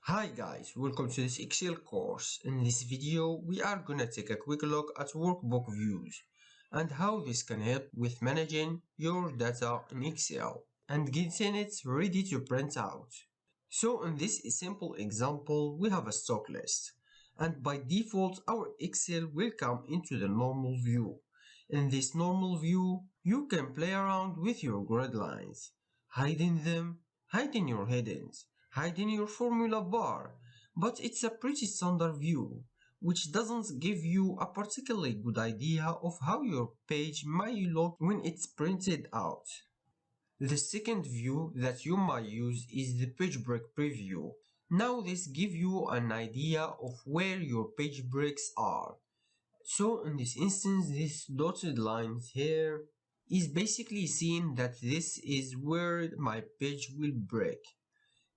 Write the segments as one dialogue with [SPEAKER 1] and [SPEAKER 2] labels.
[SPEAKER 1] Hi guys, welcome to this Excel course. In this video, we are gonna take a quick look at workbook views and how this can help with managing your data in Excel and getting it ready to print out. So in this simple example, we have a stock list, and by default our Excel will come into the normal view. In this normal view, you can play around with your grid lines, hiding them, hiding your headings, hiding your formula bar, but it's a pretty standard view, which doesn't give you a particularly good idea of how your page might look when it's printed out. The second view that you might use is the page break preview. Now this gives you an idea of where your page breaks are. So in this instance, this dotted line here is basically saying that this is where my page will break.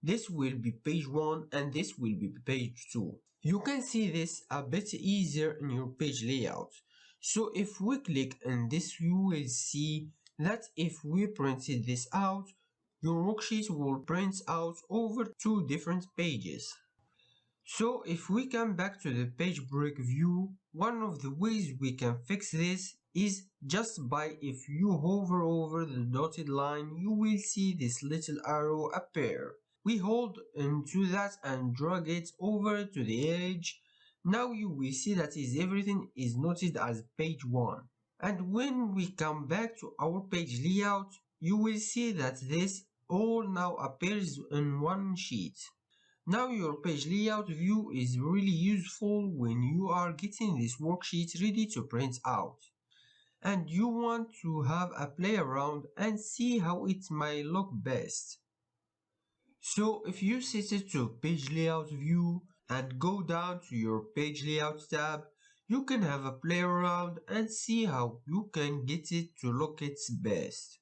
[SPEAKER 1] This will be page 1 and this will be page 2. You can see this a bit easier in your page layout. So if we click on this, you will see that if we printed this out, your worksheet will print out over 2 different pages. So if we come back to the page break view, one of the ways we can fix this is just by if you hover over the dotted line, you will see this little arrow appear. We hold into that and drag it over to the edge. Now you will see that everything is noted as page 1. And when we come back to our page layout, you will see that this all now appears in one sheet. Now your page layout view is really useful when you are getting this worksheet ready to print out and you want to have a play around and see how it might look best. So if you set it to page layout view and go down to your page layout tab, you can have a play around and see how you can get it to look its best.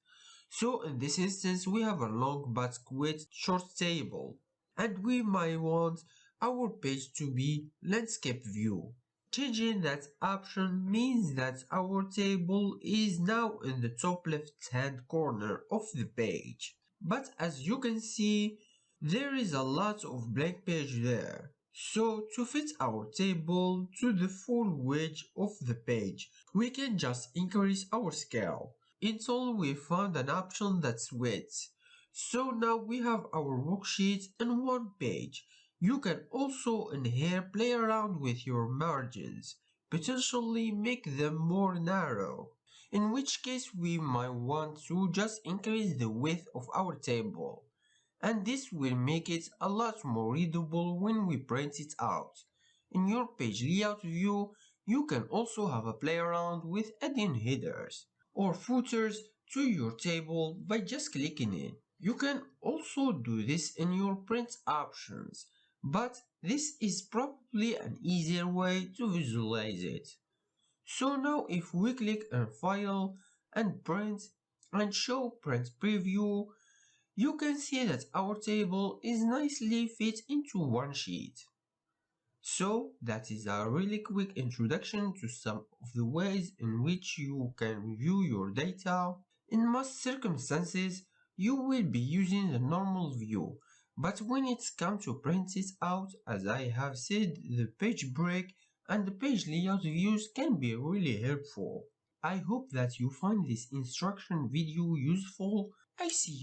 [SPEAKER 1] So in this instance, we have a long but quite short table, and we might want our page to be landscape view. Changing that option means that our table is now in the top left hand corner of the page. But as you can see, there is a lot of blank page there. So to fit our table to the full width of the page, we can just increase our scale until we found an option that's width. So now we have our worksheet in one page. You can also in here play around with your margins, potentially make them more narrow, in which case we might want to just increase the width of our table, and this will make it a lot more readable when we print it out. In your page layout view, you can also have a play around with adding headers or footers to your table by just clicking it. You can also do this in your print options, but this is probably an easier way to visualize it. So now if we click on File and Print and show Print Preview, you can see that our table is nicely fit into one sheet. So that is a really quick introduction to some of the ways in which you can view your data. In most circumstances, you will be using the normal view, but when it's come to print it out, as I have said, the page break and the page layout views can be really helpful. I hope that you find this instruction video useful. I see you.